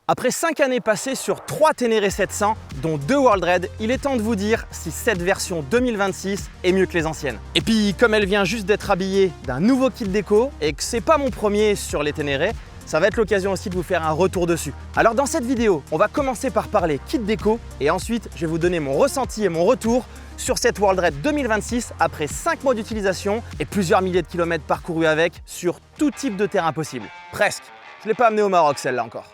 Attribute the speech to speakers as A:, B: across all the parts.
A: Après 5 années passées sur 3 Ténéré 700, dont 2 World Red, il est temps de vous dire si cette version 2026 est mieux que les anciennes. Et puis, comme elle vient juste d'être habillée d'un nouveau kit déco et que c'est pas mon premier sur les Ténéré, ça va être l'occasion aussi de vous faire un retour dessus. Alors dans cette vidéo, on va commencer par parler kit déco et ensuite je vais vous donner mon ressenti et mon retour sur cette World Red 2026 après 5 mois d'utilisation et plusieurs milliers de kilomètres parcourus avec sur tout type de terrain possible. Presque. Je ne l'ai pas amenée au Maroc celle-là encore.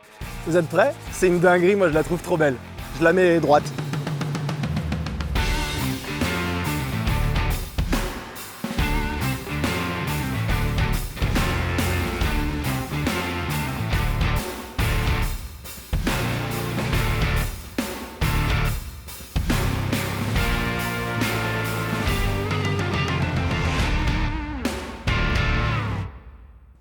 A: Vous êtes prêts? C'est une dinguerie, moi je la trouve trop belle. Je la mets droite.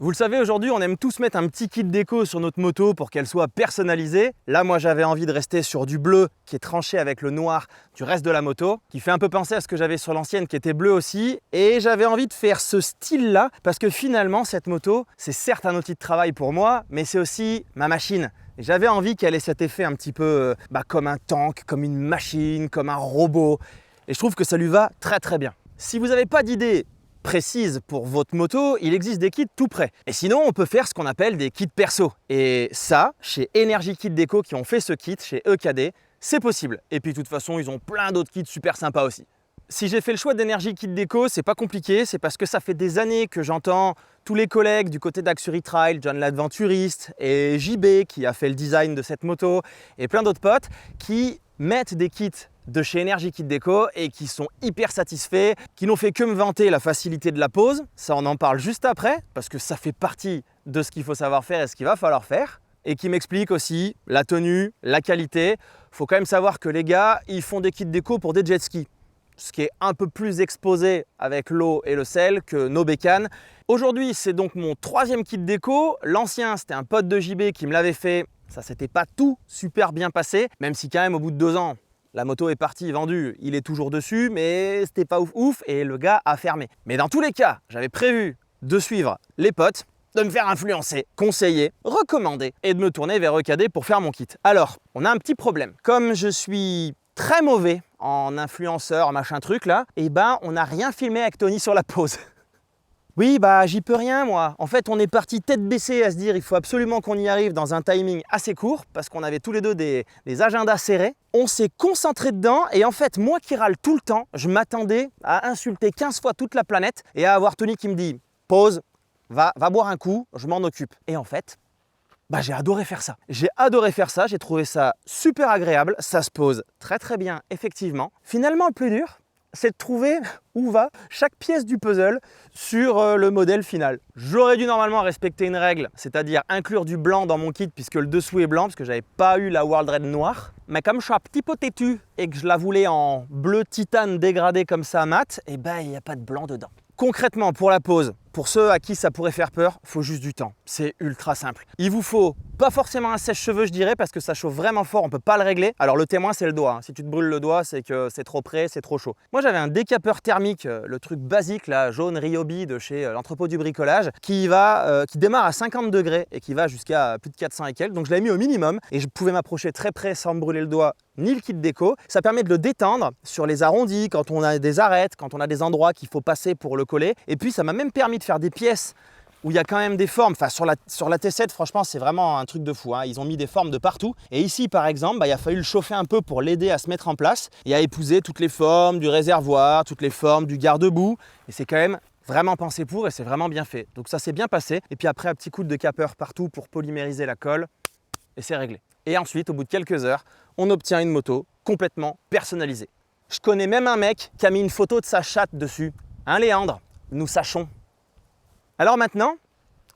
A: Vous le savez, aujourd'hui, on aime tous mettre un petit kit déco sur notre moto pour qu'elle soit personnalisée. Là, moi, j'avais envie de rester sur du bleu qui est tranché avec le noir du reste de la moto, qui fait un peu penser à ce que j'avais sur l'ancienne qui était bleu aussi. Et j'avais envie de faire ce style-là parce que finalement, cette moto, c'est certes un outil de travail pour moi, mais c'est aussi ma machine. Et j'avais envie qu'elle ait cet effet un petit peu comme un tank, comme une machine, comme un robot. Et je trouve que ça lui va très très bien. Si vous n'avez pas d'idée précise pour votre moto, il existe des kits tout prêts. Et sinon, on peut faire ce qu'on appelle des kits perso. Et ça, chez Energy Kit Déco qui ont fait ce kit, chez EKD, c'est possible. Et puis de toute façon, ils ont plein d'autres kits super sympas aussi. Si j'ai fait le choix d'Energy Kit Déco, c'est pas compliqué, c'est parce que ça fait des années que j'entends tous les collègues du côté d'Axury Trail, John l'Adventuriste et JB qui a fait le design de cette moto et plein d'autres potes qui mettent des kits de chez Energy Kit Déco et qui sont hyper satisfaits, qui n'ont fait que me vanter la facilité de la pose. Ça, on en parle juste après parce que ça fait partie de ce qu'il faut savoir faire et ce qu'il va falloir faire. Et qui m'explique aussi la tenue, la qualité. Faut quand même savoir que les gars, ils font des kits déco pour des jet skis, ce qui est un peu plus exposé avec l'eau et le sel que nos bécanes. Aujourd'hui, c'est donc mon 3e kit déco. L'ancien, c'était un pote de JB qui me l'avait fait. Ça s'était pas tout super bien passé, même si quand même au bout de 2 ans, la moto est partie, vendue, il est toujours dessus, mais c'était pas ouf et le gars a fermé. Mais dans tous les cas, j'avais prévu de suivre les potes, de me faire influencer, conseiller, recommander et de me tourner vers EKD pour faire mon kit. Alors, on a un petit problème. Comme je suis très mauvais en influenceur, machin truc là, et ben on n'a rien filmé avec Tony sur la pause. Oui, bah j'y peux rien moi. En fait, on est parti tête baissée à se dire il faut absolument qu'on y arrive dans un timing assez court parce qu'on avait tous les deux des agendas serrés. On s'est concentré dedans et en fait, moi qui râle tout le temps, je m'attendais à insulter 15 fois toute la planète et à avoir Tony qui me dit pause, va boire un coup, je m'en occupe. Et en fait, bah j'ai adoré faire ça. J'ai adoré faire ça, j'ai trouvé ça super agréable, ça se pose très très bien effectivement. Finalement, le plus dur, c'est de trouver où va chaque pièce du puzzle sur le modèle final. J'aurais dû normalement respecter une règle, c'est-à-dire inclure du blanc dans mon kit puisque le dessous est blanc, parce que j'avais pas eu la World Red noire. Mais comme je suis un petit peu têtu et que je la voulais en bleu titane dégradé comme ça mat, et ben il n'y a pas de blanc dedans. Concrètement, pour la pose, pour ceux à qui ça pourrait faire peur, il faut juste du temps. C'est ultra simple. Il vous faut pas forcément un sèche-cheveux, je dirais, parce que ça chauffe vraiment fort, on ne peut pas le régler. Alors le témoin, c'est le doigt. Si tu te brûles le doigt, c'est que c'est trop près, c'est trop chaud. Moi, j'avais un décapeur thermique, le truc basique, là, jaune Ryobi de chez l'entrepôt du bricolage, qui démarre à 50 degrés et qui va jusqu'à plus de 400 et quelques. Donc je l'avais mis au minimum et je pouvais m'approcher très près sans me brûler le doigt ni le kit déco. Ça permet de le détendre sur les arrondis, quand on a des arêtes, quand on a des endroits qu'il faut passer pour le coller. Et puis ça m'a même permis de faire des pièces où il y a quand même des formes. Enfin, sur la T7, franchement, c'est vraiment un truc de fou, hein. Ils ont mis des formes de partout. Et ici, par exemple, il a fallu le chauffer un peu pour l'aider à se mettre en place et à épouser toutes les formes du réservoir, toutes les formes du garde-boue. Et c'est quand même vraiment pensé pour et c'est vraiment bien fait. Donc ça s'est bien passé. Et puis après, un petit coup de décapeur partout pour polymériser la colle et c'est réglé. Et ensuite, au bout de quelques heures, on obtient une moto complètement personnalisée. Je connais même un mec qui a mis une photo de sa chatte dessus. Hein, Léandre, nous sachons. Alors maintenant,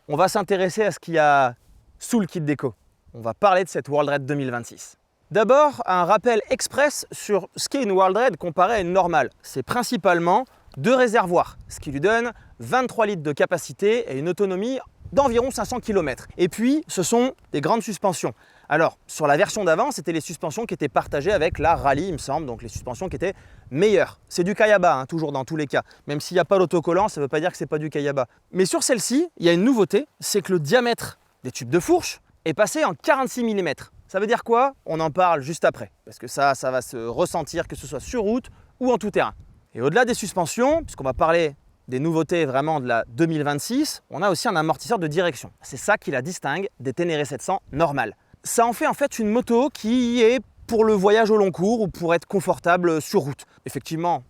A: on va s'intéresser à ce qu'il y a sous le kit déco. On va parler de cette World Red 2026. D'abord, un rappel express sur ce qu'est une World Red comparée à une normale. C'est principalement 2 réservoirs, ce qui lui donne 23 litres de capacité et une autonomie d'environ 500 km. Et puis, ce sont des grandes suspensions. Alors, sur la version d'avant, c'était les suspensions qui étaient partagées avec la Rally, il me semble, donc les suspensions qui étaient meilleures. C'est du Kayaba, hein, toujours dans tous les cas. Même s'il n'y a pas l'autocollant, ça ne veut pas dire que ce n'est pas du Kayaba. Mais sur celle-ci, il y a une nouveauté, c'est que le diamètre des tubes de fourche est passé en 46 mm. Ça veut dire quoi? On en parle juste après, parce que ça va se ressentir que ce soit sur route ou en tout terrain. Et au-delà des suspensions, puisqu'on va parler des nouveautés vraiment de la 2026, on a aussi un amortisseur de direction. C'est ça qui la distingue des Ténéré 700 normales. Ça en fait en fait une moto qui est pour le voyage au long cours ou pour être confortable sur route. Effectivement,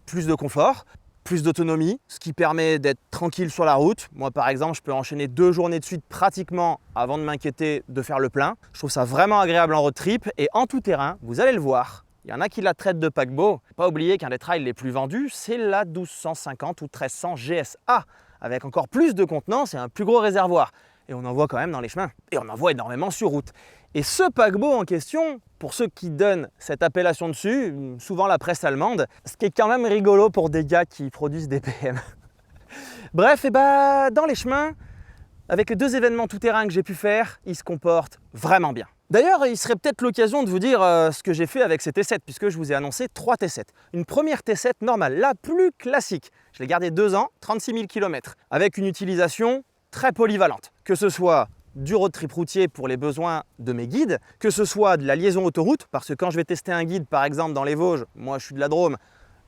A: plus de confort, plus d'autonomie, ce qui permet d'être tranquille sur la route. Moi par exemple, je peux enchaîner 2 journées de suite pratiquement avant de m'inquiéter de faire le plein. Je trouve ça vraiment agréable en road trip et en tout terrain, vous allez le voir, il y en a qui la traitent de paquebot. Pas oublier qu'un des trails les plus vendus, c'est la 1250 ou 1300 GSA, avec encore plus de contenance et un plus gros réservoir. Et on en voit quand même dans les chemins. Et on en voit énormément sur route. Et ce paquebot en question, pour ceux qui donnent cette appellation dessus, souvent la presse allemande, ce qui est quand même rigolo pour des gars qui produisent des PM. Bref, et dans les chemins, avec les 2 événements tout-terrain que j'ai pu faire, ils se comportent vraiment bien. D'ailleurs, il serait peut-être l'occasion de vous dire ce que j'ai fait avec ces T7, puisque je vous ai annoncé 3 T7. Une première T7 normale, la plus classique. Je l'ai gardée 2 ans, 36 000 km, avec une utilisation très polyvalente. Que ce soit du road trip routier pour les besoins de mes guides, que ce soit de la liaison autoroute, parce que quand je vais tester un guide, par exemple dans les Vosges, moi je suis de la Drôme,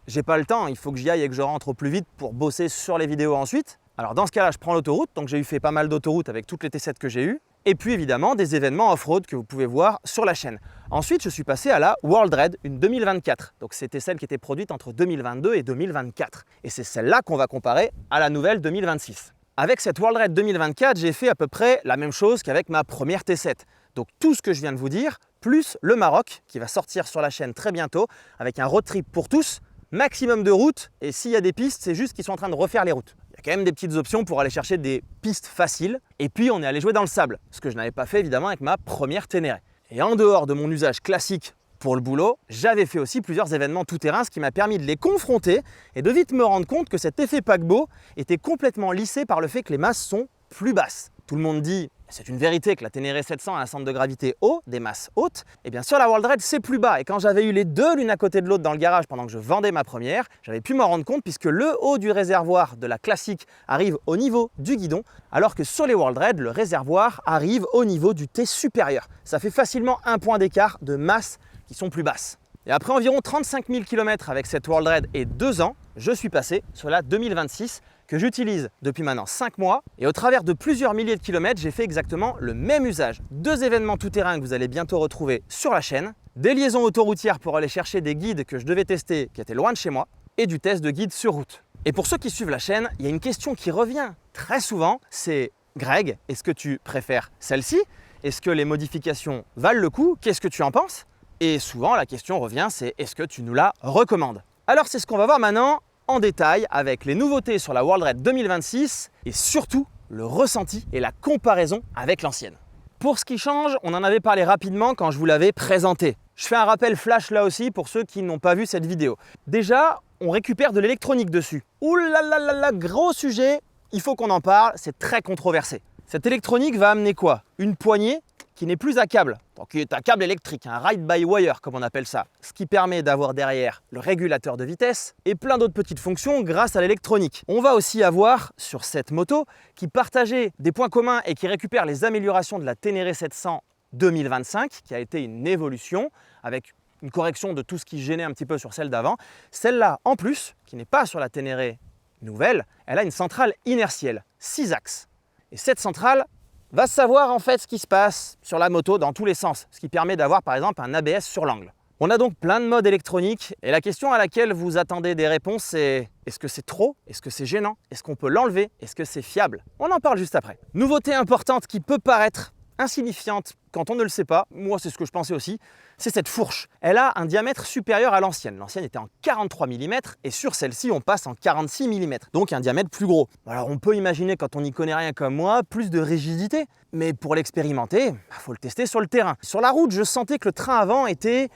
A: j'ai pas le temps, il faut que j'y aille et que je rentre au plus vite pour bosser sur les vidéos ensuite. Alors dans ce cas-là, je prends l'autoroute, donc j'ai eu fait pas mal d'autoroutes avec toutes les T7 que j'ai eues. Et puis évidemment des événements off-road que vous pouvez voir sur la chaîne. Ensuite, je suis passé à la World Raid, une 2024. Donc c'était celle qui était produite entre 2022 et 2024. Et c'est celle-là qu'on va comparer à la nouvelle 2026. Avec cette World Raid 2024, j'ai fait à peu près la même chose qu'avec ma première T7. Donc tout ce que je viens de vous dire, plus le Maroc, qui va sortir sur la chaîne très bientôt, avec un road trip pour tous, maximum de routes, et s'il y a des pistes, c'est juste qu'ils sont en train de refaire les routes. Il y a quand même des petites options pour aller chercher des pistes faciles. Et puis on est allé jouer dans le sable, ce que je n'avais pas fait évidemment avec ma première Ténéré. Et en dehors de mon usage classique pour le boulot, j'avais fait aussi plusieurs événements tout-terrain, ce qui m'a permis de les confronter et de vite me rendre compte que cet effet paquebot était complètement lissé par le fait que les masses sont plus basses. Tout le monde dit, c'est une vérité que la Ténéré 700 a un centre de gravité haut, des masses hautes. Et bien sur la World Raid, c'est plus bas. Et quand j'avais eu les 2 l'une à côté de l'autre dans le garage pendant que je vendais ma première, j'avais pu m'en rendre compte puisque le haut du réservoir de la classique arrive au niveau du guidon, alors que sur les World Raid, le réservoir arrive au niveau du T supérieur. Ça fait facilement un point d'écart de masse qui sont plus basses. Et après environ 35 000 km avec cette World Raid et 2 ans, je suis passé sur la 2026 que j'utilise depuis maintenant 5 mois. Et au travers de plusieurs milliers de kilomètres, j'ai fait exactement le même usage. 2 événements tout-terrain que vous allez bientôt retrouver sur la chaîne, des liaisons autoroutières pour aller chercher des guides que je devais tester qui étaient loin de chez moi, et du test de guide sur route. Et pour ceux qui suivent la chaîne, il y a une question qui revient très souvent, c'est « Greg, est-ce que tu préfères celle-ci? Est-ce que les modifications valent le coup? Qu'est-ce que tu en penses ?» Et souvent, la question revient, c'est « Est-ce que tu nous la recommandes ?» Alors c'est ce qu'on va voir maintenant en détail avec les nouveautés sur la World Raid 2026 et surtout le ressenti et la comparaison avec l'ancienne. Pour ce qui change, on en avait parlé rapidement quand je vous l'avais présenté. Je fais un rappel flash là aussi pour ceux qui n'ont pas vu cette vidéo. Déjà, on récupère de l'électronique dessus. Ouh là là là là, gros sujet, il faut qu'on en parle, c'est très controversé. Cette électronique va amener quoi? Une poignée qui n'est plus à câble, donc qui est à câble électrique, un ride-by-wire comme on appelle ça, ce qui permet d'avoir derrière le régulateur de vitesse et plein d'autres petites fonctions grâce à l'électronique. On va aussi avoir sur cette moto qui partageait des points communs et qui récupère les améliorations de la Ténéré 700 2025, qui a été une évolution avec une correction de tout ce qui gênait un petit peu sur celle d'avant. Celle-là, en plus, qui n'est pas sur la Ténéré nouvelle, elle a une centrale inertielle, 6 axes. Et cette centrale va savoir en fait ce qui se passe sur la moto dans tous les sens, ce qui permet d'avoir par exemple un ABS sur l'angle. On a donc plein de modes électroniques et la question à laquelle vous attendez des réponses c'est est-ce que c'est trop? Est-ce que c'est gênant? Est-ce qu'on peut l'enlever? Est-ce que c'est fiable? On en parle juste après. Nouveauté importante qui peut paraître insignifiante quand on ne le sait pas, moi c'est ce que je pensais aussi, c'est cette fourche. Elle a un diamètre supérieur à l'ancienne. L'ancienne était en 43 mm et sur celle-ci on passe en 46 mm, donc un diamètre plus gros. Alors on peut imaginer quand on n'y connaît rien comme moi, plus de rigidité, mais pour l'expérimenter, il faut le tester sur le terrain. Sur la route, je sentais que le train avant était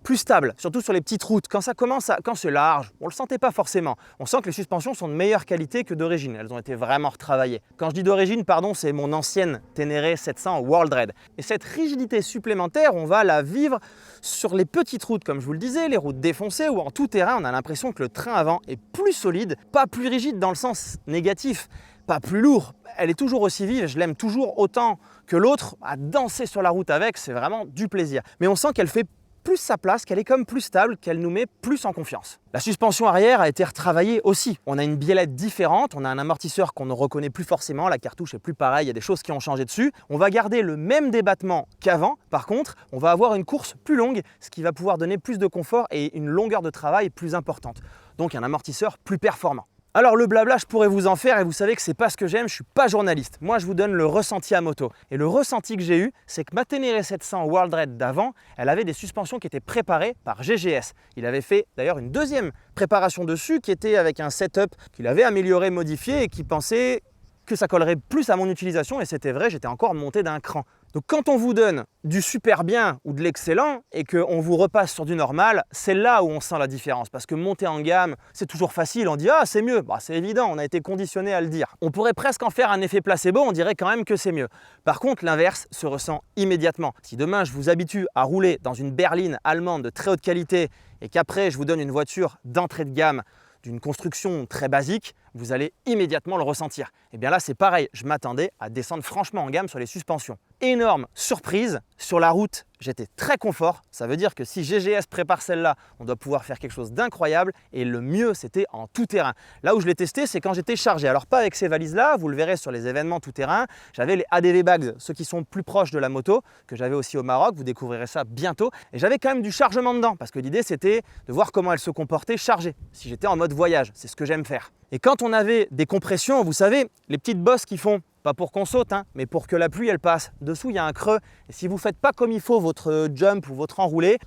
A: plus stable, surtout sur les petites routes. Quand c'est large, on ne le sentait pas forcément. On sent que les suspensions sont de meilleure qualité que d'origine. Elles ont été vraiment retravaillées. Quand je dis d'origine, pardon, c'est mon ancienne Ténéré 700 World Raid. Et cette rigidité supplémentaire, on va la vivre sur les petites routes, comme je vous le disais, les routes défoncées ou en tout terrain, on a l'impression que le train avant est plus solide, pas plus rigide dans le sens négatif, pas plus lourd. Elle est toujours aussi vive, je l'aime toujours autant que l'autre. À danser sur la route avec, c'est vraiment du plaisir. Mais on sent qu'elle fait plus sa place, qu'elle est comme plus stable, qu'elle nous met plus en confiance. La suspension arrière a été retravaillée aussi. On a une biellette différente, on a un amortisseur qu'on ne reconnaît plus forcément, la cartouche est plus pareille, il y a des choses qui ont changé dessus. On va garder le même débattement qu'avant, par contre, on va avoir une course plus longue, ce qui va pouvoir donner plus de confort et une longueur de travail plus importante. Donc un amortisseur plus performant. Alors le blabla, je pourrais vous en faire et vous savez que c'est pas ce que j'aime, je suis pas journaliste. Moi, je vous donne le ressenti à moto. Et le ressenti que j'ai eu, c'est que ma Ténéré 700 World Red d'avant, elle avait des suspensions qui étaient préparées par GGS. Il avait fait d'ailleurs une deuxième préparation dessus qui était avec un setup qu'il avait amélioré, modifié et qui pensait que ça collerait plus à mon utilisation et c'était vrai, j'étais encore monté d'un cran. Donc quand on vous donne du super bien ou de l'excellent et qu'on vous repasse sur du normal, c'est là où on sent la différence. Parce que monter en gamme, c'est toujours facile, on dit « Ah, c'est mieux ». Bah, c'est évident, on a été conditionné à le dire. On pourrait presque en faire un effet placebo, on dirait quand même que c'est mieux. Par contre, l'inverse se ressent immédiatement. Si demain je vous habitue à rouler dans une berline allemande de très haute qualité et qu'après je vous donne une voiture d'entrée de gamme, d'une construction très basique, vous allez immédiatement le ressentir. Et bien là, c'est pareil, je m'attendais à descendre franchement en gamme sur les suspensions. Énorme surprise, sur la route, j'étais très confort. Ça veut dire que si GGS prépare celle-là, on doit pouvoir faire quelque chose d'incroyable. Et le mieux, c'était en tout terrain. Là où je l'ai testé, c'est quand j'étais chargé. Alors pas avec ces valises-là, vous le verrez sur les événements tout terrain. J'avais les ADV bags, ceux qui sont plus proches de la moto, que j'avais aussi au Maroc. Vous découvrirez ça bientôt. Et j'avais quand même du chargement dedans, parce que l'idée, c'était de voir comment elle se comportait chargée, si j'étais en mode voyage. C'est ce que j'aime faire. Et quand on avait des compressions, vous savez, les petites bosses qui font, pas pour qu'on saute, mais pour que la pluie elle passe. Dessous, il y a un creux. Et si vous ne faites pas comme il faut votre jump ou votre enroulé,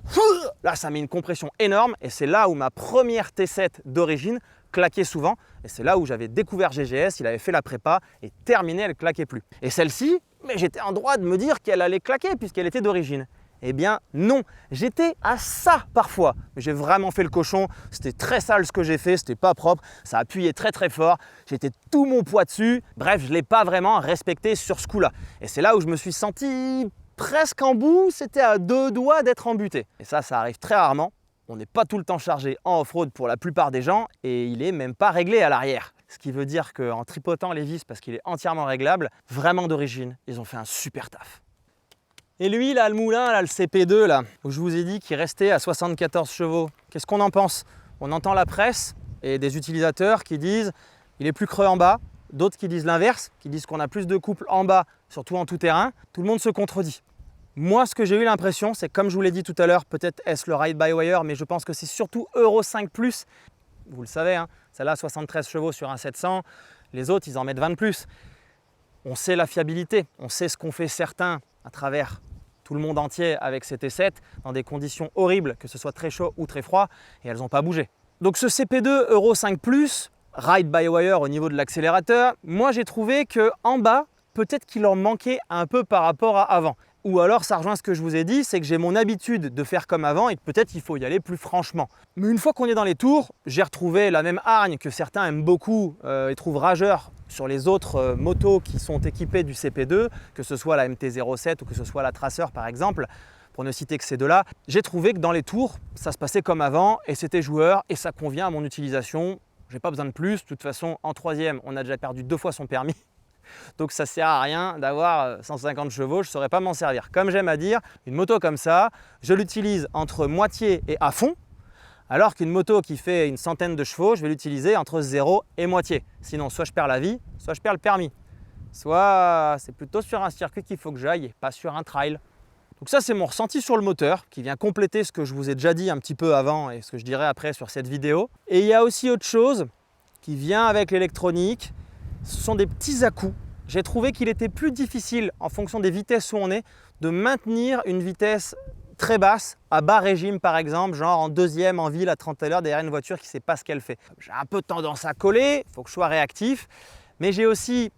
A: là, ça met une compression énorme. Et c'est là où ma première T7 d'origine claquait souvent. Et c'est là où j'avais découvert GGS, il avait fait la prépa et terminé, elle ne claquait plus. Et celle-ci, mais j'étais en droit de me dire qu'elle allait claquer puisqu'elle était d'origine. Eh bien non, j'étais à ça parfois. J'ai vraiment fait le cochon, c'était très sale ce que j'ai fait, c'était pas propre, ça appuyait très très fort, j'étais tout mon poids dessus. Bref, je ne l'ai pas vraiment respecté sur ce coup-là. Et c'est là où je me suis senti presque en bout, c'était à 2 doigts d'être embuté. Et ça arrive très rarement. On n'est pas tout le temps chargé en off-road pour la plupart des gens et il n'est même pas réglé à l'arrière. Ce qui veut dire qu'en tripotant les vis parce qu'il est entièrement réglable, vraiment d'origine, ils ont fait un super taf. Et lui, là, le moulin, là, le CP2, là, où je vous ai dit qu'il restait à 74 chevaux, qu'est-ce qu'on en pense? On entend la presse et des utilisateurs qui disent il est plus creux en bas, d'autres qui disent l'inverse, qui disent qu'on a plus de couple en bas, surtout en tout terrain. Tout le monde se contredit. Moi, ce que j'ai eu l'impression, c'est comme je vous l'ai dit tout à l'heure, peut-être est-ce le ride-by-wire, mais je pense que c'est surtout Euro 5+. Vous le savez, celle-là, 73 chevaux sur un 700, les autres, ils en mettent 20 de plus. On sait la fiabilité, on sait ce qu'ont fait certains à travers tout le monde entier avec ces T7 dans des conditions horribles, que ce soit très chaud ou très froid, et elles n'ont pas bougé. Donc ce CP2 Euro 5+, ride-by-wire au niveau de l'accélérateur, moi j'ai trouvé qu'en bas, peut-être qu'il en manquait un peu par rapport à avant. Ou alors ça rejoint ce que je vous ai dit, c'est que j'ai mon habitude de faire comme avant et que peut-être il faut y aller plus franchement. Mais une fois qu'on est dans les tours, j'ai retrouvé la même hargne que certains aiment beaucoup et trouvent rageur sur les autres motos qui sont équipées du CP2, que ce soit la MT-07 ou que ce soit la Tracer par exemple, pour ne citer que ces deux-là. J'ai trouvé que dans les tours, ça se passait comme avant et c'était joueur et ça convient à mon utilisation. J'ai pas besoin de plus, de toute façon en troisième, on a déjà perdu 2 fois son permis. Donc ça ne sert à rien d'avoir 150 chevaux, je ne saurais pas m'en servir. Comme j'aime à dire, une moto comme ça, je l'utilise entre moitié et à fond, alors qu'une moto qui fait une centaine de chevaux, je vais l'utiliser entre 0 et moitié. Sinon, soit je perds la vie, soit je perds le permis. Soit c'est plutôt sur un circuit qu'il faut que j'aille et pas sur un trail. Donc ça, c'est mon ressenti sur le moteur qui vient compléter ce que je vous ai déjà dit un petit peu avant et ce que je dirai après sur cette vidéo. Et il y a aussi autre chose qui vient avec l'électronique. Ce sont des petits à-coups. J'ai trouvé qu'il était plus difficile, en fonction des vitesses où on est, de maintenir une vitesse très basse, à bas régime par exemple, genre en deuxième en ville à 30 à l'heure derrière une voiture qui ne sait pas ce qu'elle fait. J'ai un peu tendance à coller, il faut que je sois réactif, mais j'ai aussi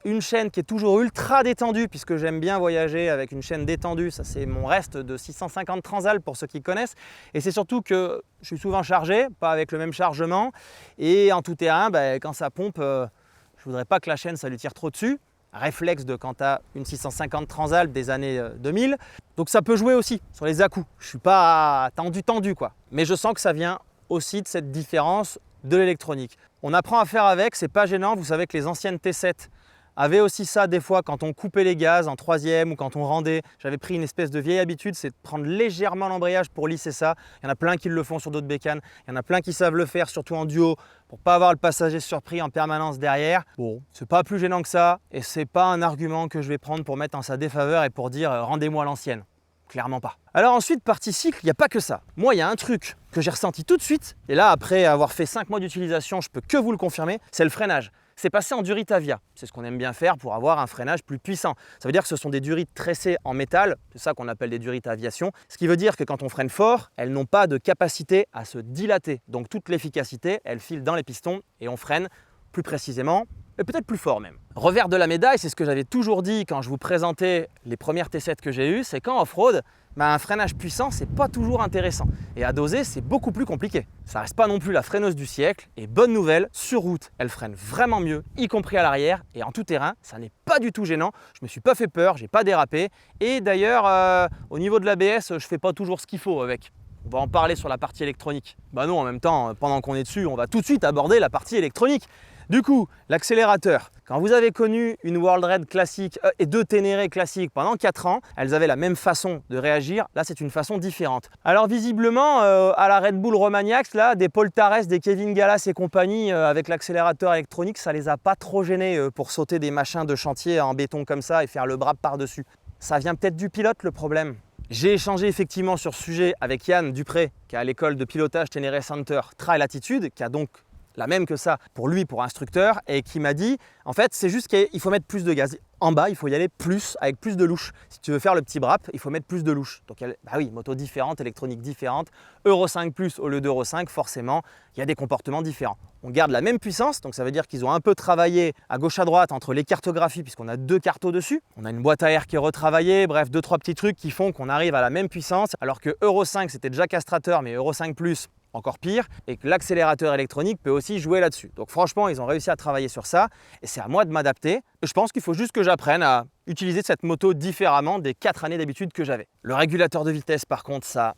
A: une chaîne qui est toujours ultra détendue puisque j'aime bien voyager avec une chaîne détendue, ça c'est mon reste de 650 Transalp pour ceux qui connaissent, et c'est surtout que je suis souvent chargé, pas avec le même chargement, et en tout terrain, quand ça pompe, je ne voudrais pas que la chaîne ça lui tire trop dessus. Réflexe de quand tu as une 650 Transalp des années 2000. Donc ça peut jouer aussi sur les à-coups. Je ne suis pas tendu quoi. Mais je sens que ça vient aussi de cette différence de l'électronique. On apprend à faire avec, c'est pas gênant. Vous savez que les anciennes T7 avaient aussi ça des fois quand on coupait les gaz en troisième ou quand on rendait. J'avais pris une espèce de vieille habitude, c'est de prendre légèrement l'embrayage pour lisser ça. Il y en a plein qui le font sur d'autres bécanes, il y en a plein qui savent le faire, surtout en duo, pour pas avoir le passager surpris en permanence derrière. Bon, c'est pas plus gênant que ça et c'est pas un argument que je vais prendre pour mettre en sa défaveur et pour dire rendez-moi l'ancienne. Clairement pas. Alors ensuite, partie cycle, il n'y a pas que ça. Moi, il y a un truc que j'ai ressenti tout de suite, et là, après avoir fait 5 mois d'utilisation, je peux que vous le confirmer, c'est le freinage. C'est passé en durite Avia. C'est ce qu'on aime bien faire pour avoir un freinage plus puissant. Ça veut dire que ce sont des durites tressées en métal, c'est ça qu'on appelle des durites aviation, ce qui veut dire que quand on freine fort, elles n'ont pas de capacité à se dilater. Donc toute l'efficacité, elle file dans les pistons et on freine plus précisément, et peut-être plus fort même. Revers de la médaille, c'est ce que j'avais toujours dit quand je vous présentais les premières T7 que j'ai eues, c'est qu'en off-road, un freinage puissant, c'est pas toujours intéressant. Et à doser, c'est beaucoup plus compliqué. Ça reste pas non plus la freineuse du siècle. Et bonne nouvelle, sur route, elle freine vraiment mieux, y compris à l'arrière. Et en tout terrain, ça n'est pas du tout gênant. Je me suis pas fait peur, j'ai pas dérapé. Et d'ailleurs, au niveau de l'ABS, je fais pas toujours ce qu'il faut avec. On va en parler sur la partie électronique. Bah non, en même temps, pendant qu'on est dessus, on va tout de suite aborder la partie électronique. Du coup, l'accélérateur, quand vous avez connu une World Red classique et deux Ténéré classiques pendant 4 ans, elles avaient la même façon de réagir. Là, c'est une façon différente. Alors visiblement, à la Red Bull Romagnac, là, des Paul Tarès, des Kevin Gallas et compagnie, avec l'accélérateur électronique, ça les a pas trop gênés pour sauter des machins de chantier en béton comme ça et faire le bras par-dessus. Ça vient peut-être du pilote, le problème. J'ai échangé effectivement sur ce sujet avec Yann Dupré, qui est à l'école de pilotage Ténéré Center Trail Attitude, qui a donc la même que ça pour lui, pour instructeur, et qui m'a dit, en fait, c'est juste qu'il faut mettre plus de gaz. En bas, il faut y aller plus, avec plus de louche. Si tu veux faire le petit brap, il faut mettre plus de louche. Donc, bah oui, moto différente, électronique différente, Euro 5 plus au lieu d'Euro 5, forcément, il y a des comportements différents. On garde la même puissance, donc ça veut dire qu'ils ont un peu travaillé à gauche à droite entre les cartographies, puisqu'on a 2 cartos dessus. On a une boîte à air qui est retravaillée, bref, 2-3 petits trucs qui font qu'on arrive à la même puissance, alors que Euro 5, c'était déjà castrateur, mais Euro 5 plus, encore pire, et que l'accélérateur électronique peut aussi jouer là-dessus. Donc franchement, ils ont réussi à travailler sur ça, et c'est à moi de m'adapter. Je pense qu'il faut juste que j'apprenne à utiliser cette moto différemment des 4 années d'habitude que j'avais. Le régulateur de vitesse, par contre, ça,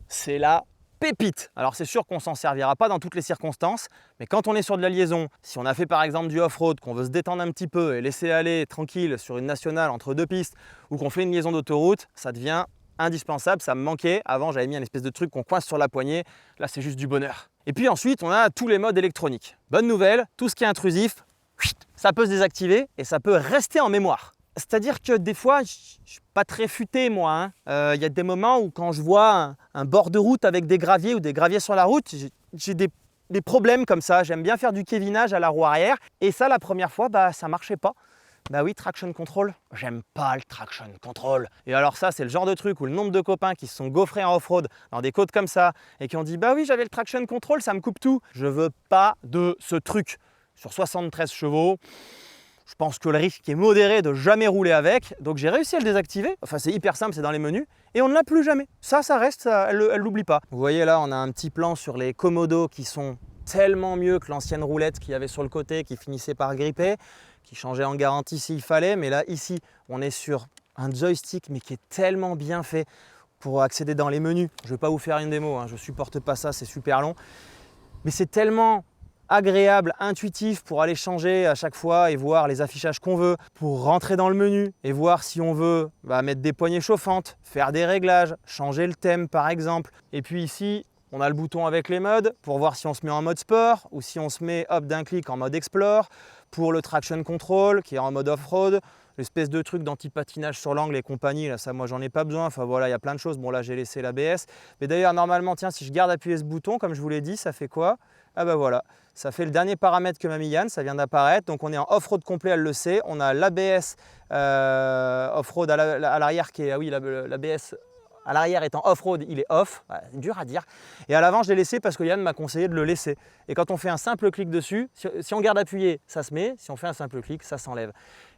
A: c'est la pépite. Alors c'est sûr qu'on s'en servira pas dans toutes les circonstances, mais quand on est sur de la liaison, si on a fait par exemple du off-road, qu'on veut se détendre un petit peu et laisser aller tranquille sur une nationale entre 2 pistes, ou qu'on fait une liaison d'autoroute, ça devient indispensable, ça me manquait. Avant, j'avais mis un espèce de truc qu'on coince sur la poignée. Là, c'est juste du bonheur. Et puis ensuite, on a tous les modes électroniques. Bonne nouvelle, tout ce qui est intrusif, ça peut se désactiver et ça peut rester en mémoire. C'est-à-dire que des fois, je ne suis pas très futé, moi. Y a des moments où quand je vois un bord de route avec des graviers ou des graviers sur la route, j'ai des problèmes comme ça. J'aime bien faire du kevinage à la roue arrière. Et ça, la première fois, ça ne marchait pas. Bah oui, traction control, j'aime pas le traction control. Et alors ça, c'est le genre de truc où le nombre de copains qui se sont gaufrés en off-road dans des côtes comme ça et qui ont dit « bah oui, j'avais le traction control, ça me coupe tout ». Je veux pas de ce truc. Sur 73 chevaux, je pense que le risque est modéré de jamais rouler avec. Donc j'ai réussi à le désactiver. Enfin, c'est hyper simple, c'est dans les menus. Et on ne l'a plus jamais. Ça reste, elle l'oublie pas. Vous voyez là, on a un petit plan sur les Komodo qui sont tellement mieux que l'ancienne roulette qu'il y avait sur le côté qui finissait par gripper, qui changeait en garantie s'il fallait, mais là ici on est sur un joystick mais qui est tellement bien fait pour accéder dans les menus. Je ne vais pas vous faire une démo, je ne supporte pas ça, c'est super long, mais c'est tellement agréable, intuitif pour aller changer à chaque fois et voir les affichages qu'on veut, pour rentrer dans le menu et voir si on veut mettre des poignées chauffantes, faire des réglages, changer le thème par exemple. Et puis ici, on a le bouton avec les modes pour voir si on se met en mode sport ou si on se met d'un clic en mode explore. Pour le traction control qui est en mode off-road, l'espèce de truc d'anti-patinage sur l'angle et compagnie, là ça moi j'en ai pas besoin, enfin voilà, il y a plein de choses. Bon là j'ai laissé l'ABS, mais d'ailleurs normalement tiens, si je garde appuyé ce bouton comme je vous l'ai dit, ça fait quoi? Ah bah voilà, ça fait le dernier paramètre que m'a mis Yann, ça vient d'apparaître. Donc on est en off-road complet, elle le sait. On a l'ABS off-road à l'arrière qui est, ah oui, l'ABS à l'arrière étant off-road, il est off, c'est dur à dire. Et à l'avant, je l'ai laissé parce que Yann m'a conseillé de le laisser. Et quand on fait un simple clic dessus, si on garde appuyé, ça se met. Si on fait un simple clic, ça s'enlève.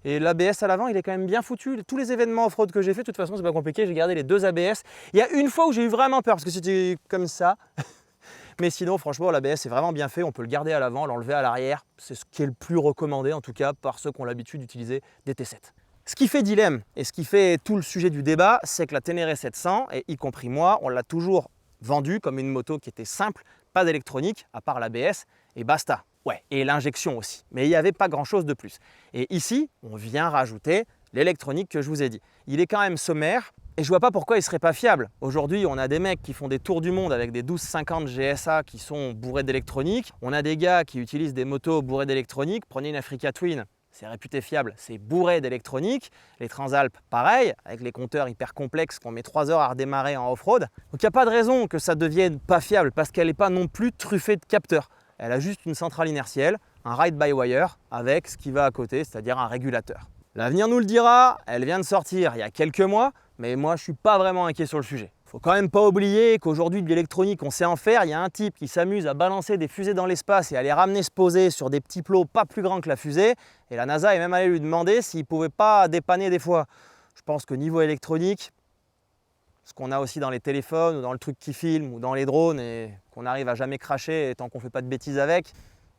A: Et l'ABS à l'avant, il est quand même bien foutu. Tous les événements off-road que j'ai fait, de toute façon, c'est pas compliqué. J'ai gardé les 2 ABS. Il y a une fois où j'ai eu vraiment peur parce que c'était comme ça. Mais sinon, franchement, l'ABS est vraiment bien fait. On peut le garder à l'avant, l'enlever à l'arrière. C'est ce qui est le plus recommandé, en tout cas, par ceux qui ont l'habitude d'utiliser des T7. Ce qui fait dilemme et ce qui fait tout le sujet du débat, c'est que la Ténéré 700, et y compris moi, on l'a toujours vendue comme une moto qui était simple, pas d'électronique, à part l'ABS, et basta. Ouais, et l'injection aussi. Mais il n'y avait pas grand-chose de plus. Et ici, on vient rajouter l'électronique que je vous ai dit. Il est quand même sommaire et je vois pas pourquoi il serait pas fiable. Aujourd'hui, on a des mecs qui font des tours du monde avec des 1250 GSA qui sont bourrés d'électronique. On a des gars qui utilisent des motos bourrées d'électronique. Prenez une Africa Twin, c'est réputé fiable, c'est bourré d'électronique. Les Transalp, pareil, avec les compteurs hyper complexes qu'on met 3 heures à redémarrer en off-road. Donc il n'y a pas de raison que ça devienne pas fiable parce qu'elle n'est pas non plus truffée de capteurs. Elle a juste une centrale inertielle, un ride-by-wire avec ce qui va à côté, c'est-à-dire un régulateur. L'avenir nous le dira, elle vient de sortir il y a quelques mois, mais moi je ne suis pas vraiment inquiet sur le sujet. Faut quand même pas oublier qu'aujourd'hui de l'électronique on sait en faire. Il y a un type qui s'amuse à balancer des fusées dans l'espace et à les ramener se poser sur des petits plots pas plus grands que la fusée. Et la NASA est même allée lui demander s'il ne pouvait pas dépanner des fois. Je pense que niveau électronique, ce qu'on a aussi dans les téléphones ou dans le truc qui filme ou dans les drones et qu'on arrive à jamais cracher tant qu'on ne fait pas de bêtises avec,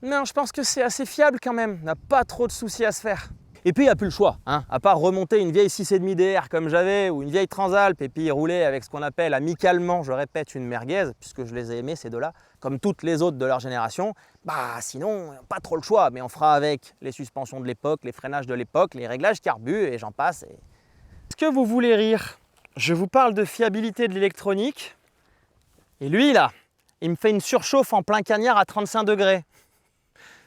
A: non, je pense que c'est assez fiable quand même. On n'a pas trop de soucis à se faire. Et puis il n'y a plus le choix, hein, à part remonter une vieille 6,5 DR comme j'avais ou une vieille Transalp et puis rouler avec ce qu'on appelle amicalement, je répète, une merguez, puisque je les ai aimés ces deux-là, comme toutes les autres de leur génération, bah sinon, pas trop le choix, mais on fera avec les suspensions de l'époque, les freinages de l'époque, les réglages carbu et j'en passe. Est-ce que vous voulez rire? Je vous parle de fiabilité de l'électronique et lui là, il me fait une surchauffe en plein cagnard à 35 degrés.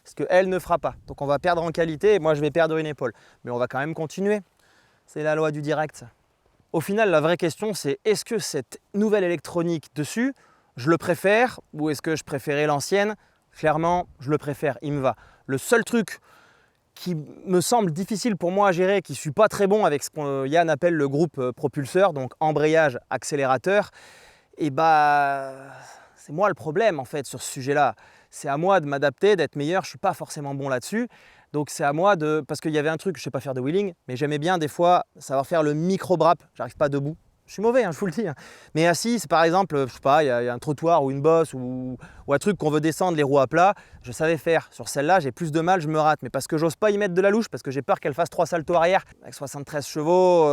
A: Parce qu'elle ne fera pas. Donc on va perdre en qualité et moi je vais perdre une épaule. Mais on va quand même continuer. C'est la loi du direct. Au final, la vraie question c'est est-ce que cette nouvelle électronique dessus, je le préfère ou est-ce que je préférais l'ancienne? Clairement, je le préfère, il me va. Le seul truc qui me semble difficile pour moi à gérer, qui ne suis pas très bon avec ce que Yann appelle le groupe propulseur, donc embrayage, accélérateur, et bah c'est moi le problème en fait sur ce sujet-là. C'est à moi de m'adapter, d'être meilleur, je ne suis pas forcément bon là-dessus. Donc c'est à moi de... Parce qu'il y avait un truc, je ne sais pas faire de wheeling, mais j'aimais bien des fois savoir faire le micro-brap. J'arrive pas debout. Je suis mauvais, hein, je vous le dis. Hein. Mais assis, c'est par exemple, je sais pas, il y a un trottoir ou une bosse ou un truc qu'on veut descendre les roues à plat, je savais faire. Sur celle-là, j'ai plus de mal, je me rate. Mais parce que j'ose pas y mettre de la louche, parce que j'ai peur qu'elle fasse 3 saltos arrière. Avec 73 chevaux,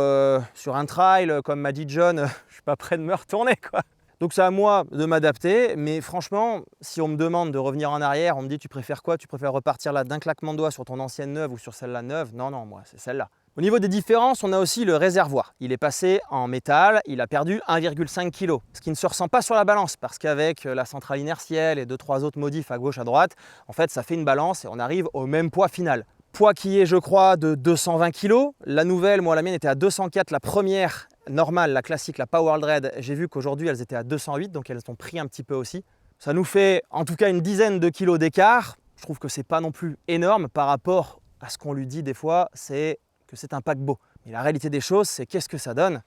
A: sur un trail, comme m'a dit John, je suis pas prêt de me retourner, quoi. Donc c'est à moi de m'adapter, mais franchement, si on me demande de revenir en arrière, on me dit tu préfères quoi? Tu préfères repartir là d'un claquement de doigts sur ton ancienne neuve ou sur celle-là neuve? Non, non, moi c'est celle-là. Au niveau des différences, on a aussi le réservoir. Il est passé en métal, il a perdu 1,5 kg, ce qui ne se ressent pas sur la balance, parce qu'avec la centrale inertielle et 2-3 autres modifs à gauche, à droite, en fait ça fait une balance et on arrive au même poids final. Poids qui est, je crois, de 220 kg. La nouvelle, moi la mienne était à 204, la première normale, la classique, la Power Dread, j'ai vu qu'aujourd'hui elles étaient à 208, donc elles ont pris un petit peu aussi. Ça nous fait en tout cas une dizaine de kilos d'écart. Je trouve que c'est pas non plus énorme par rapport à ce qu'on lui dit des fois, c'est que c'est un paquebot. Mais la réalité des choses, c'est qu'est-ce que ça donne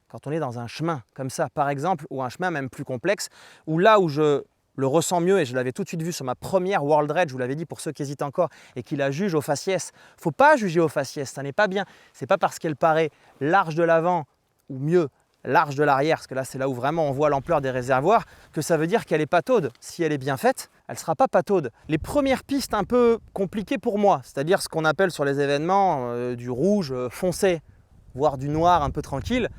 A: quand on est dans un chemin comme ça, par exemple, ou un chemin même plus complexe, où là où je le ressens mieux, et je l'avais tout de suite vu sur ma première World Dread, je vous l'avais dit pour ceux qui hésitent encore, et qui la jugent au faciès. Faut pas juger au faciès, ça n'est pas bien. C'est pas parce qu'elle paraît large de l'avant, ou mieux, large de l'arrière, parce que là c'est là où vraiment on voit l'ampleur des réservoirs, que ça veut dire qu'elle est pataude. Si elle est bien faite, elle ne sera pas pataude. Les premières pistes un peu compliquées pour moi, c'est-à-dire ce qu'on appelle sur les événements du rouge foncé, voire du noir un peu tranquille,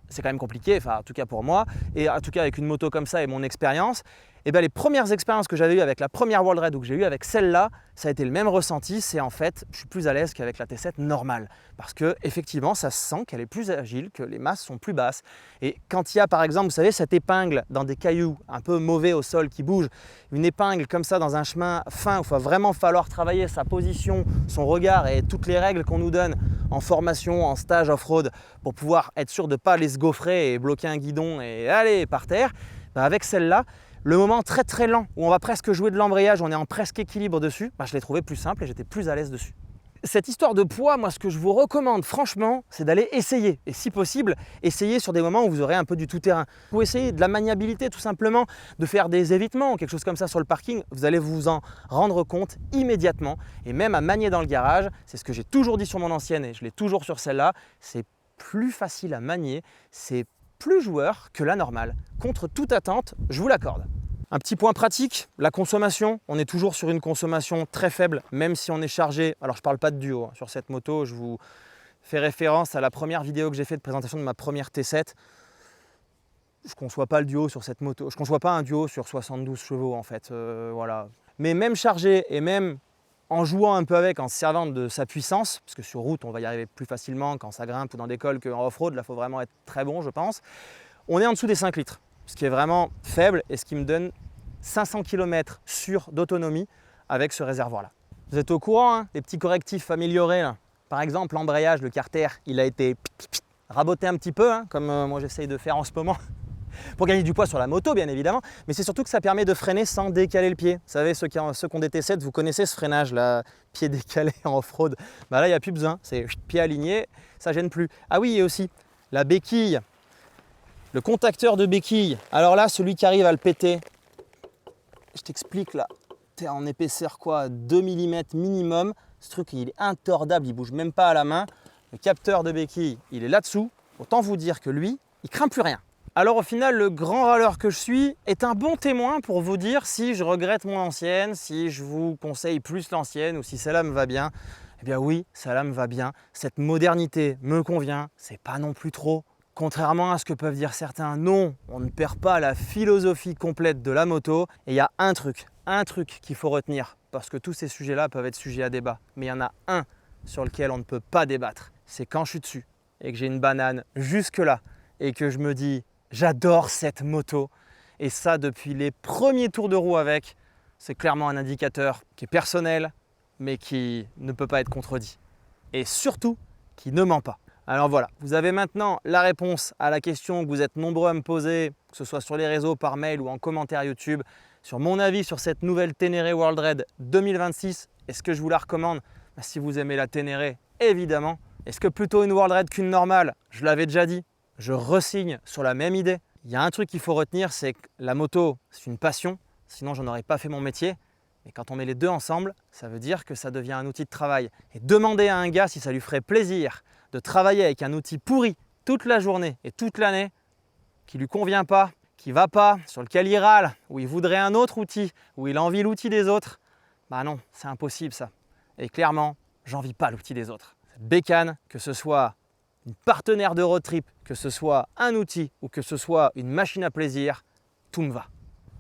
A: c'est quand même compliqué, enfin en tout cas pour moi, et en tout cas avec une moto comme ça et mon expérience, et bien les premières expériences que j'avais eues avec la première World Raid ou que j'ai eues avec celle-là, ça a été le même ressenti, c'est en fait, je suis plus à l'aise qu'avec la T7 normale, parce que effectivement ça se sent qu'elle est plus agile, que les masses sont plus basses, et quand il y a par exemple, vous savez, cette épingle dans des cailloux un peu mauvais au sol qui bouge, une épingle comme ça dans un chemin fin où il va vraiment falloir travailler sa position, son regard et toutes les règles qu'on nous donne en formation, en stage off-road, pour pouvoir être sûr de ne pas aller se gaufrer et bloquer un guidon et aller par terre, ben avec celle-là, le moment très très lent où on va presque jouer de l'embrayage, on est en presque équilibre dessus, ben je l'ai trouvé plus simple et j'étais plus à l'aise dessus. Cette histoire de poids, moi ce que je vous recommande franchement, c'est d'aller essayer. Et si possible, essayer sur des moments où vous aurez un peu du tout-terrain. Vous essayez de la maniabilité tout simplement, de faire des évitements ou quelque chose comme ça sur le parking, vous allez vous en rendre compte immédiatement. Et même à manier dans le garage, c'est ce que j'ai toujours dit sur mon ancienne et je l'ai toujours sur celle-là, c'est plus facile à manier, c'est plus joueur que la normale. Contre toute attente, je vous l'accorde. Un petit point pratique, la consommation. On est toujours sur une consommation très faible, même si on est chargé. Alors je ne parle pas de duo, sur cette moto, je vous fais référence à la première vidéo que j'ai fait de présentation de ma première T7. Je ne conçois pas le duo sur cette moto. Je ne conçois pas un duo sur 72 chevaux en fait. Voilà. Mais même chargé et même en jouant un peu avec, en se servant de sa puissance, parce que sur route, on va y arriver plus facilement quand ça grimpe ou dans des cols qu'en off-road, là, il faut vraiment être très bon, je pense. On est en dessous des 5 litres, ce qui est vraiment faible et ce qui me donne 500 km sûrs d'autonomie avec ce réservoir-là. Vous êtes au courant, hein, les petits correctifs améliorés, là. Par exemple, l'embrayage, le carter, il a été raboté un petit peu, hein, comme moi j'essaye de faire en ce moment, pour gagner du poids sur la moto, bien évidemment, mais c'est surtout que ça permet de freiner sans décaler le pied. Vous savez, ceux qui ont des T7, vous connaissez ce freinage, là, pied décalé en off-road. Bah là, il n'y a plus besoin, c'est pied aligné, ça gêne plus. Ah oui, et aussi, la béquille, le contacteur de béquille. Alors là, celui qui arrive à le péter, je t'explique là, t'es en épaisseur quoi, 2 mm minimum. Ce truc, il est intordable, il bouge même pas à la main. Le capteur de béquille, il est là-dessous. Autant vous dire que lui, il craint plus rien. Alors au final, le grand râleur que je suis est un bon témoin pour vous dire si je regrette mon ancienne, si je vous conseille plus l'ancienne ou si celle-là me va bien. Eh bien oui, celle-là me va bien. Cette modernité me convient, c'est pas non plus trop. Contrairement à ce que peuvent dire certains, non, on ne perd pas la philosophie complète de la moto. Et il y a un truc qu'il faut retenir, parce que tous ces sujets-là peuvent être sujets à débat. Mais il y en a un sur lequel on ne peut pas débattre. C'est quand je suis dessus et que j'ai une banane jusque là et que je me dis j'adore cette moto. Et ça, depuis les premiers tours de roue avec, c'est clairement un indicateur qui est personnel, mais qui ne peut pas être contredit. Et surtout, qui ne ment pas. Alors voilà, vous avez maintenant la réponse à la question que vous êtes nombreux à me poser, que ce soit sur les réseaux, par mail ou en commentaire YouTube, sur mon avis sur cette nouvelle Ténéré World Raid 2026. Est-ce que je vous la recommande? Si vous aimez la Ténéré, évidemment. Est-ce que plutôt une World Raid qu'une normale? Je l'avais déjà dit, je resigne sur la même idée. Il y a un truc qu'il faut retenir, c'est que la moto, c'est une passion, sinon j'en aurais pas fait mon métier. Mais quand on met les deux ensemble, ça veut dire que ça devient un outil de travail. Et demander à un gars si ça lui ferait plaisir de travailler avec un outil pourri toute la journée et toute l'année, qui ne lui convient pas, qui ne va pas, sur lequel il râle, où il voudrait un autre outil, où il envie l'outil des autres, bah non, c'est impossible ça. Et clairement, j'envie pas l'outil des autres. Cette bécane, que ce soit une partenaire de road trip, que ce soit un outil ou que ce soit une machine à plaisir, tout me va.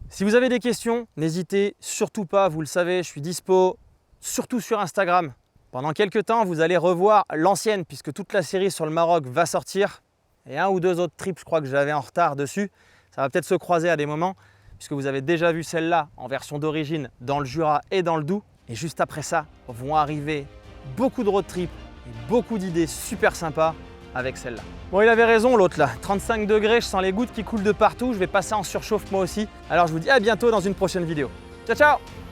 A: Si vous avez des questions, n'hésitez surtout pas, vous le savez, je suis dispo, surtout sur Instagram. Pendant quelques temps, vous allez revoir l'ancienne puisque toute la série sur le Maroc va sortir. Et un ou deux autres trips, je crois que j'avais en retard dessus. Ça va peut-être se croiser à des moments puisque vous avez déjà vu celle-là en version d'origine dans le Jura et dans le Doubs. Et juste après ça, vont arriver beaucoup de road trips et beaucoup d'idées super sympas avec celle-là. Bon, il avait raison l'autre là, 35 degrés, je sens les gouttes qui coulent de partout, je vais passer en surchauffe moi aussi. Alors je vous dis à bientôt dans une prochaine vidéo. Ciao ciao!